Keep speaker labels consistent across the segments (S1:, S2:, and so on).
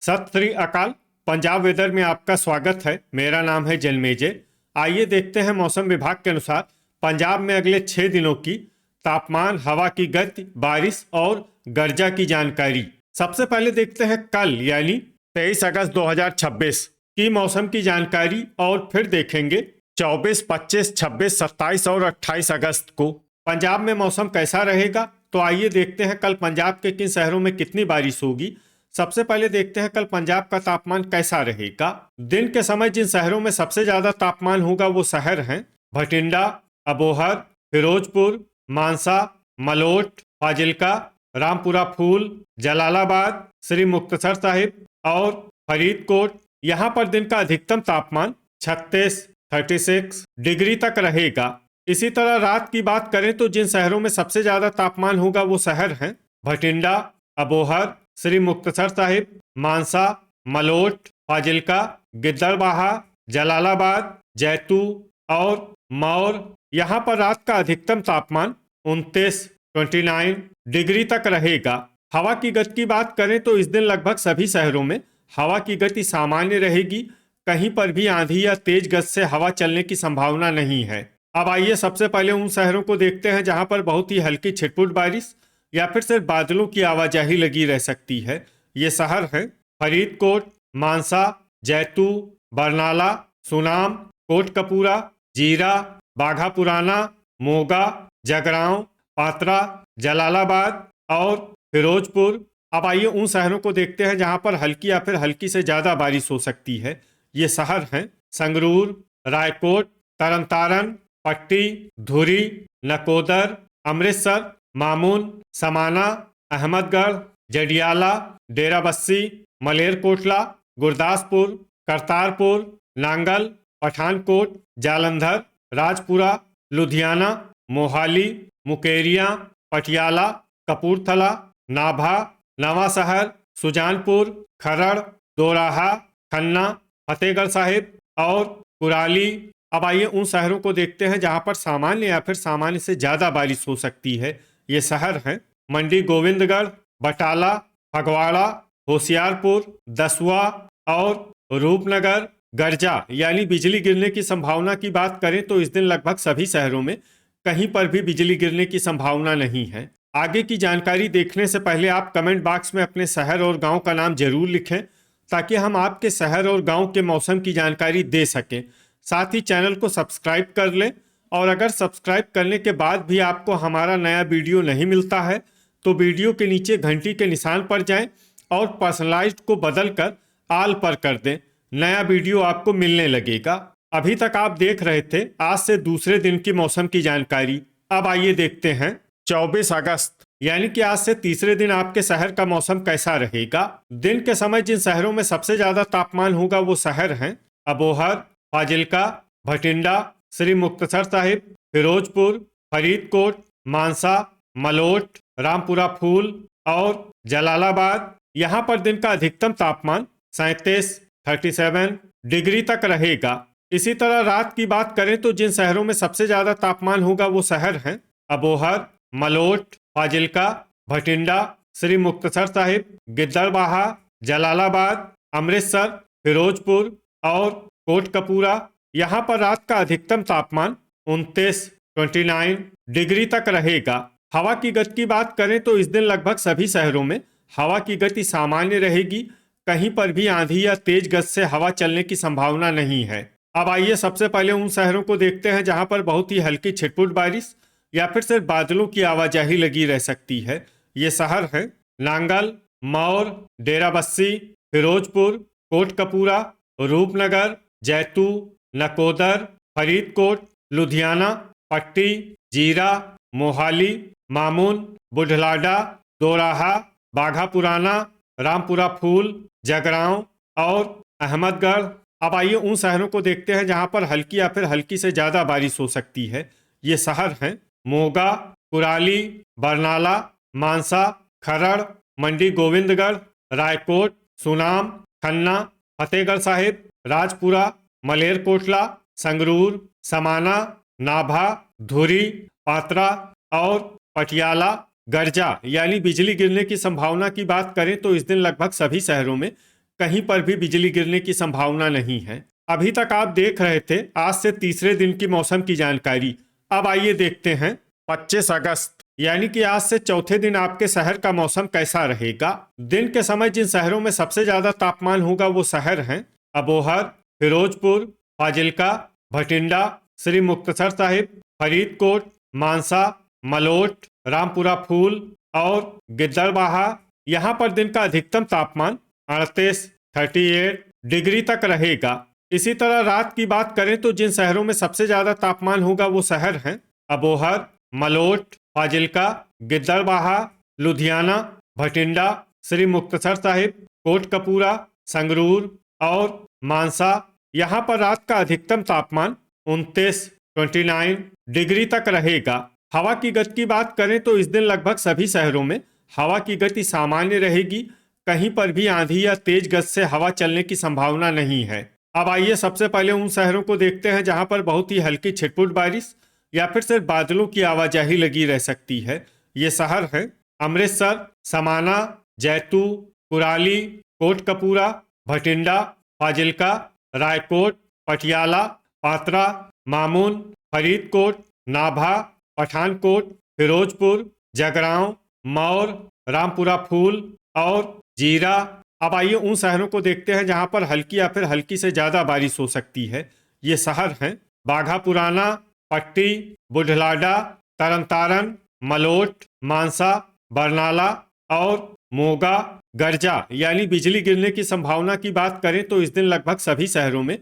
S1: सत श्री अकाल। पंजाब वेदर में आपका स्वागत है। मेरा नाम है जन्मेजय। आइए देखते हैं मौसम विभाग के अनुसार पंजाब में अगले 6 दिनों की तापमान, हवा की गति, बारिश और गर्जा की जानकारी। सबसे पहले देखते हैं कल यानी 23 अगस्त 2026 की मौसम की जानकारी और फिर देखेंगे 24, 25, 26, 27 और 28 अगस्त को पंजाब में मौसम कैसा रहेगा। तो आइए देखते हैं कल पंजाब के किन शहरों में कितनी बारिश होगी। सबसे पहले देखते हैं कल पंजाब का तापमान कैसा रहेगा। दिन के समय जिन शहरों में सबसे ज्यादा तापमान होगा वो शहर हैं भटिंडा, अबोहर, फिरोजपुर, मानसा, मलोट, फाजिल्का, रामपुरा फूल, जलालाबाद, श्री मुक्तसर साहिब और फरीदकोट। यहाँ पर दिन का अधिकतम तापमान 36 डिग्री तक रहेगा। इसी तरह रात की बात करें तो जिन शहरों में सबसे ज्यादा तापमान होगा वो शहर हैं भटिंडा, अबोहर, श्री मुक्तसर साहिब, मानसा, मलोट, फाजिल्का, गिद्दड़बाहा, जलालाबाद, जैतू और मौर। यहाँ पर रात का अधिकतम तापमान 29 डिग्री तक रहेगा। हवा की गति की बात करें तो इस दिन लगभग सभी शहरों में हवा की गति सामान्य रहेगी। कहीं पर भी आंधी या तेज गति से हवा चलने की संभावना नहीं है। अब आइए सबसे पहले उन शहरों को देखते हैं जहां पर बहुत ही हल्की छिटपुट बारिश या फिर सिर्फ बादलों की आवाजाही लगी रह सकती है। ये शहर हैं फरीदकोट, मानसा, जैतू, बरनाला, सुनाम, कोटकपूरा, जीरा, बाघा पुराना, मोगा, जगरांव, पात्रा, जलालाबाद और फिरोजपुर। अब आइए उन शहरों को देखते हैं जहां पर हल्की या फिर हल्की से ज्यादा बारिश हो सकती है। ये शहर हैं संगरूर, रायकोट, तरनतारन, पट्टी, धुरी, नकोदर, अमृतसर, मामून, समाना, अहमदगढ़, जडियाला, डेराबस्सी, मलेरकोटला, गुरदासपुर, करतारपुर, नांगल, पठानकोट, जालंधर, राजपुरा, लुधियाना, मोहाली, मुकेरिया, पटियाला, कपूरथला, नाभा, नवा शहर, सुजानपुर, खरड़, दोराहा, खन्ना, फतेहगढ़ साहिब और कुराली। अब आइए उन शहरों को देखते हैं जहां पर सामान्य या फिर सामान्य से ज्यादा बारिश हो सकती है। ये शहर हैं मंडी गोविंदगढ़, बटाला, फगवाड़ा, होशियारपुर, दसुआ और रूपनगर। गर्जा यानी बिजली गिरने की संभावना की बात करें तो इस दिन लगभग सभी शहरों में कहीं पर भी बिजली गिरने की संभावना नहीं है। आगे की जानकारी देखने से पहले आप कमेंट बॉक्स में अपने शहर और गांव का नाम जरूर लिखें ताकि हम आपके शहर और गांव के मौसम की जानकारी दे सकें। साथ ही चैनल को सब्सक्राइब कर लें और अगर सब्सक्राइब करने के बाद भी आपको हमारा नया वीडियो नहीं मिलता है तो वीडियो के नीचे घंटी के निशान पर जाएं और पर्सनलाइज्ड को बदलकर आल पर कर दें। नया वीडियो आपको मिलने लगेगा। अभी तक आप देख रहे थे आज से दूसरे दिन की मौसम की जानकारी। अब आइए देखते हैं 24 अगस्त यानी कि आज से तीसरे दिन आपके शहर का मौसम कैसा रहेगा। दिन के समय जिन शहरों में सबसे ज्यादा तापमान होगा वो शहर हैं अबोहर, फाजिल्का, भटिंडा, श्री मुक्तसर साहिब, फिरोजपुर, फरीदकोट, मानसा, मलोट, रामपुरा फूल और जलालाबाद। यहाँ पर दिन का अधिकतम तापमान 37 डिग्री तक रहेगा। इसी तरह रात की बात करें तो जिन शहरों में सबसे ज्यादा तापमान होगा वो शहर हैं अबोहर, मलोट, फाजिल्का, भटिंडा, श्री मुक्तसर साहिब, गिद्दड़बाहा, जलालाबाद, अमृतसर, फिरोजपुर और कोटकपूरा। यहाँ पर रात का अधिकतम तापमान 29 डिग्री तक रहेगा। हवा की गति की बात करें तो इस दिन लगभग सभी शहरों में हवा की गति सामान्य रहेगी। कहीं पर भी आंधी या तेज गति से हवा चलने की संभावना नहीं है। अब आइए सबसे पहले उन शहरों को देखते हैं जहां पर बहुत ही हल्की छिटपुट बारिश या फिर सिर्फ बादलों की आवाजाही लगी रह सकती है। ये शहर हैं नांगल, मौर, डेराबस्सी, फिरोजपुर, कोटकपूरा, रूपनगर, जैतू, नकोदर, फरीदकोट, लुधियाना, पट्टी, जीरा, मोहाली, मामून, बुढलाडा, दोराहा, बाघा पुराना, रामपुरा फूल, जगरांव और अहमदगढ़। अब आइए उन शहरों को देखते हैं जहां पर हल्की या फिर हल्की से ज्यादा बारिश हो सकती है। ये शहर हैं मोगा, कुराली, बरनाला, मानसा, खरड़, मंडी गोविंदगढ़, रायकोट, सुनाम, खन्ना, फतेहगढ़ साहिब, राजपुरा, मलेरकोटला, संगरूर, समाना, नाभा, धुरी, पात्रा और पटियाला। गर्जा यानी बिजली गिरने की संभावना की बात करें तो इस दिन लगभग सभी शहरों में कहीं पर भी बिजली गिरने की संभावना नहीं है। अभी तक आप देख रहे थे आज से तीसरे दिन की मौसम की जानकारी। अब आइए देखते हैं 25 अगस्त यानी कि आज से चौथे दिन आपके शहर का मौसम कैसा रहेगा। दिन के समय जिन शहरों में सबसे ज्यादा तापमान होगा वो शहर हैं अबोहर, फिरोजपुर, फाजिल्का, भटिंडा, श्री मुक्तसर साहिब, फरीदकोट, मानसा, मलोट, रामपुरा फूल और गिद्दड़बाहा। यहाँ पर दिन का अधिकतम तापमान 38 डिग्री तक रहेगा। इसी तरह रात की बात करें तो जिन शहरों में सबसे ज्यादा तापमान होगा वो शहर हैं अबोहर, मलोट, फाजिल्का, गिद्दड़बाहा, लुधियाना, भटिंडा, श्री मुक्तसर साहिब, कोटकपूरा, संगरूर और मानसा। यहाँ पर रात का अधिकतम तापमान 29 डिग्री तक रहेगा। हवा की गति की बात करें तो इस दिन लगभग सभी शहरों में हवा की गति सामान्य रहेगी। कहीं पर भी आंधी या तेज गति से हवा चलने की संभावना नहीं है। अब आइए सबसे पहले उन शहरों को देखते हैं जहां पर बहुत ही हल्की छिटपुट बारिश या फिर सिर्फ बादलों की आवाजाही लगी रह सकती है। ये शहर हैं अमृतसर, समाना, जैतू, कुराली, कोटकपूरा, भटिंडा, फाजिल्का, रायकोट, पटियाला, पात्रा, मामून, फरीदकोट, नाभा, पठानकोट, फिरोजपुर, जगरांव, मौर, रामपुरा फूल और जीरा। अब आइए उन शहरों को देखते हैं जहां पर हल्की या फिर हल्की से ज्यादा बारिश हो सकती है। ये शहर हैं बाघा पुराना, पट्टी, बुढ़लाडा, तरनतारन, मलोट, मानसा, बरनाला और मोगा। गर्जा यानी बिजली गिरने की संभावना की बात करें तो इस दिन लगभग सभी शहरों में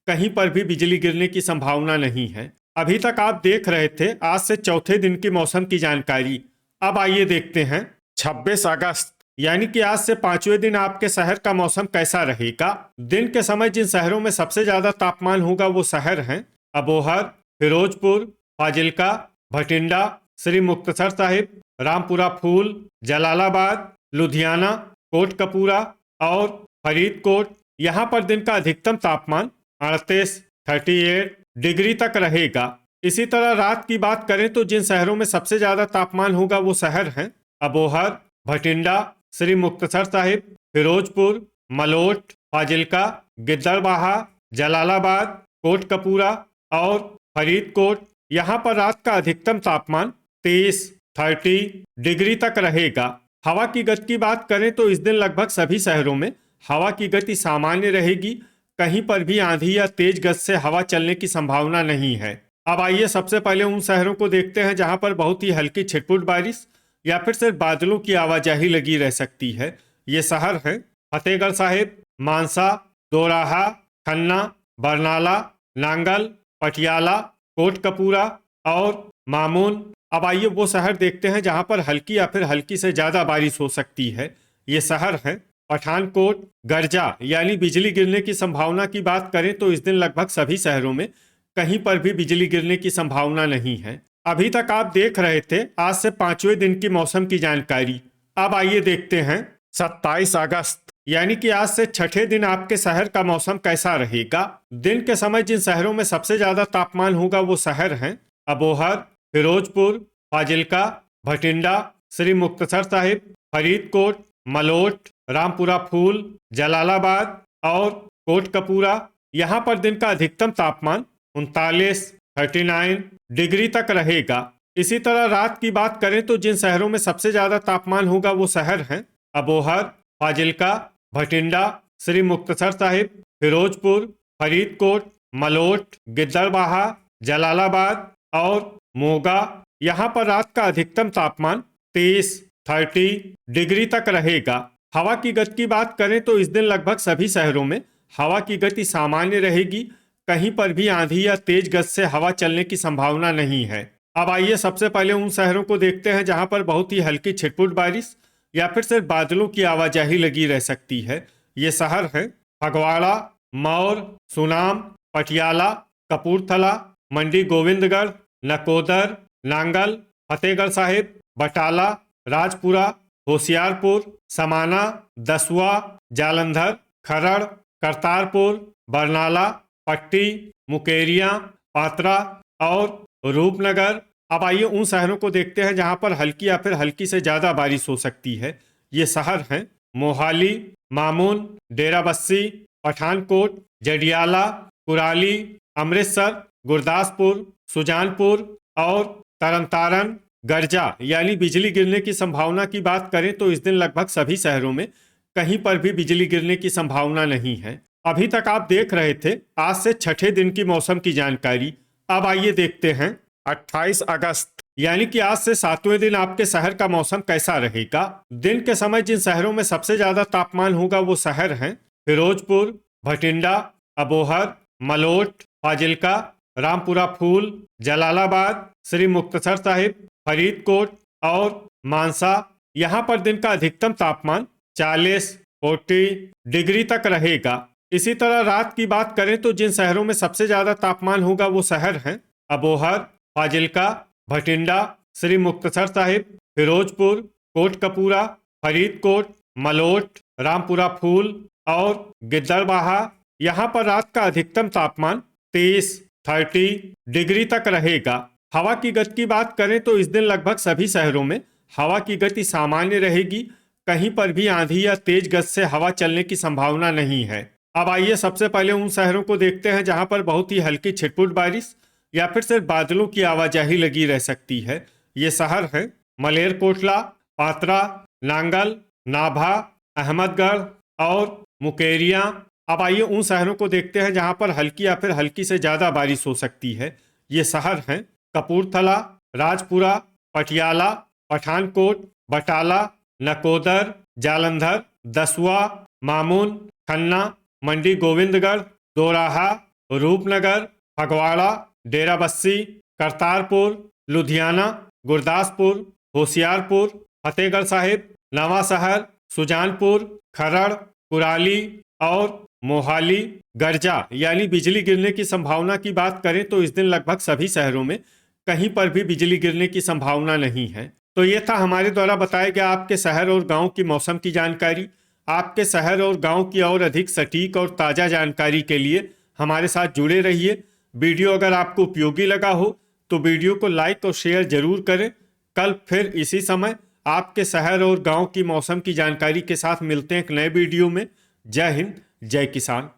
S1: कहीं पर भी बिजली गिरने की संभावना नहीं है। अभी तक आप देख रहे थे आज से चौथे दिन की मौसम की जानकारी। अब आइए देखते हैं 26 अगस्त यानी कि आज से पांचवें दिन आपके शहर का मौसम कैसा रहेगा। दिन के समय जिन शहरों में सबसे ज्यादा तापमान होगा वो शहर हैं अबोहर, फिरोजपुर, फाजिल्का, भटिंडा, श्री मुक्तसर साहिब, रामपुरा फूल, जलालाबाद, लुधियाना, कोटकपूरा और फरीदकोट। यहाँ पर दिन का अधिकतम तापमान 38 डिग्री तक रहेगा। इसी तरह रात की बात करें तो जिन शहरों में सबसे ज्यादा तापमान होगा वो शहर हैं अबोहर, भटिंडा, श्री मुक्तसर साहिब, फिरोजपुर, मलोट, फाजिल्का, गिद्दड़बाहा, जलालाबाद, कोटकपूरा और फरीदकोट। यहाँ पर रात का अधिकतम तापमान 30 डिग्री तक रहेगा। हवा की गति की बात करें तो इस दिन लगभग सभी शहरों में हवा की गति सामान्य रहेगी। कहीं पर भी आंधी या तेज गति से हवा चलने की संभावना नहीं है। अब आइए सबसे पहले उन शहरों को देखते हैं जहां पर बहुत ही हल्की छिटपुट बारिश या फिर सिर्फ बादलों की आवाजाही लगी रह सकती है। ये शहर हैं फतेहगढ़ साहिब, मानसा, दोराहा, खन्ना, बरनाला, नांगल, पटियाला, कोटकपूरा और मामून। अब आइए वो शहर देखते हैं जहां पर हल्की या फिर हल्की से ज्यादा बारिश हो सकती है। ये शहर हैं पठानकोट। गर्जा यानी बिजली गिरने की संभावना की बात करें तो इस दिन लगभग सभी शहरों में कहीं पर भी बिजली गिरने की संभावना नहीं है। अभी तक आप देख रहे थे आज से पांचवें दिन की मौसम की जानकारी। अब आइए देखते हैं 27 अगस्त यानी कि आज से छठे दिन आपके शहर का मौसम कैसा रहेगा। दिन के समय जिन शहरों में सबसे ज्यादा तापमान होगा वो शहर हैं अबोहर, फिरोजपुर, फाजिल्का, भटिंडा, श्री मुक्तसर साहिब, फरीदकोट, मलोट, रामपुरा फूल, जलालाबाद और कोटकपूरा। यहाँ पर दिन का अधिकतम तापमान 39 डिग्री तक रहेगा। इसी तरह रात की बात करें तो जिन शहरों में सबसे ज्यादा तापमान होगा वो शहर हैं अबोहर, फाजिल्का, भटिंडा, श्री मुक्तसर साहिब, फिरोजपुर, फरीदकोट, मलोट, गिद्दड़बाहा, जलालाबाद और मोगा। यहाँ पर रात का अधिकतम तापमान 30 डिग्री तक रहेगा। हवा की गति की बात करें तो इस दिन लगभग सभी शहरों में हवा की गति सामान्य रहेगी। कहीं पर भी आंधी या तेज गति से हवा चलने की संभावना नहीं है। अब आइए सबसे पहले उन शहरों को देखते हैं जहां पर बहुत ही हल्की छिटपुट बारिश या फिर सिर्फ बादलों की आवाजाही लगी रह सकती है। ये शहर हैं फगवाड़ा, मौर, सुनाम, पटियाला, कपूरथला, मंडी गोविंदगढ़, नकोदर, नांगल, फतेहगढ़ साहिब, बटाला, राजपुरा, होशियारपुर, समाना, दसुआ, जालंधर, खरड़, करतारपुर, बरनाला, पट्टी, मुकेरिया, पात्रा और रूपनगर। अब आइए उन शहरों को देखते हैं जहां पर हल्की या फिर हल्की से ज्यादा बारिश हो सकती है। ये शहर हैं मोहाली, मामून, डेराबस्सी, पठानकोट, जडियाला, कुराली, अमृतसर, गुरदासपुर, सुजानपुर और तरनतारन, गर्जा यानी बिजली गिरने की संभावना की बात करें तो इस दिन लगभग सभी शहरों में कहीं पर भी बिजली गिरने की संभावना नहीं है। अभी तक आप देख रहे थे आज से छठे दिन की मौसम की जानकारी। अब आइए देखते हैं 28 अगस्त यानी कि आज से 7वें दिन आपके शहर का मौसम कैसा रहेगा। दिन के समय जिन शहरों में सबसे ज्यादा तापमान होगा वो शहर हैं फिरोजपुर, भटिंडा, अबोहर, मलोट, फाजिल्का, रामपुरा फूल, जलालाबाद, श्री मुक्तसर साहिब, फरीदकोट और मानसा। यहाँ पर दिन का अधिकतम तापमान 40 डिग्री तक रहेगा। इसी तरह रात की बात करें तो जिन शहरों में सबसे ज्यादा तापमान होगा वो शहर हैं अबोहर, फाजिल्का, भटिंडा, श्री मुक्तसर साहिब, फिरोजपुर, कोटकपूरा, फरीदकोट, मलोट, रामपुरा फूल और गिद्दड़बाहा। यहाँ पर रात का अधिकतम तापमान 30 डिग्री तक रहेगा। हवा की गति की बात करें तो इस दिन लगभग सभी शहरों में हवा की गति सामान्य रहेगी। कहीं पर भी आंधी या तेज गति से हवा चलने की संभावना नहीं है। अब आइए सबसे पहले उन शहरों को देखते हैं जहां पर बहुत ही हल्की छिटपुट बारिश या फिर सिर्फ बादलों की आवाजाही लगी रह सकती है। ये शहर हैं मलेरकोटला, पात्रा, नांगल, नाभा, अहमदगढ़ और मुकेरिया। अब आइए उन शहरों को देखते हैं जहां पर हल्की या फिर हल्की से ज्यादा बारिश हो सकती है। ये शहर हैं कपूरथला, राजपुरा, पटियाला, पठानकोट, बटाला, नकोदर, जालंधर, दसुआ, मामून, खन्ना, मंडी गोविंदगढ़, दोराहा, रूपनगर, फगवाड़ा, डेराबस्सी, करतारपुर, लुधियाना, गुरदासपुर, होशियारपुर, फतेहगढ़ साहिब, नवा शहर, सुजानपुर, खरड़, कुराली और मोहाली। गर्जा यानी बिजली गिरने की संभावना की बात करें तो इस दिन लगभग सभी शहरों में कहीं पर भी बिजली गिरने की संभावना नहीं है। तो ये था हमारे द्वारा बताया गया आपके शहर और गांव की मौसम की जानकारी। आपके शहर और गांव की और अधिक सटीक और ताज़ा जानकारी के लिए हमारे साथ जुड़े रहिए। वीडियो अगर आपको उपयोगी लगा हो तो वीडियो को लाइक और शेयर जरूर करें। कल फिर इसी समय आपके शहर और गांव की मौसम की जानकारी के साथ मिलते हैं एक नए वीडियो में। जय हिंद, जय किसान।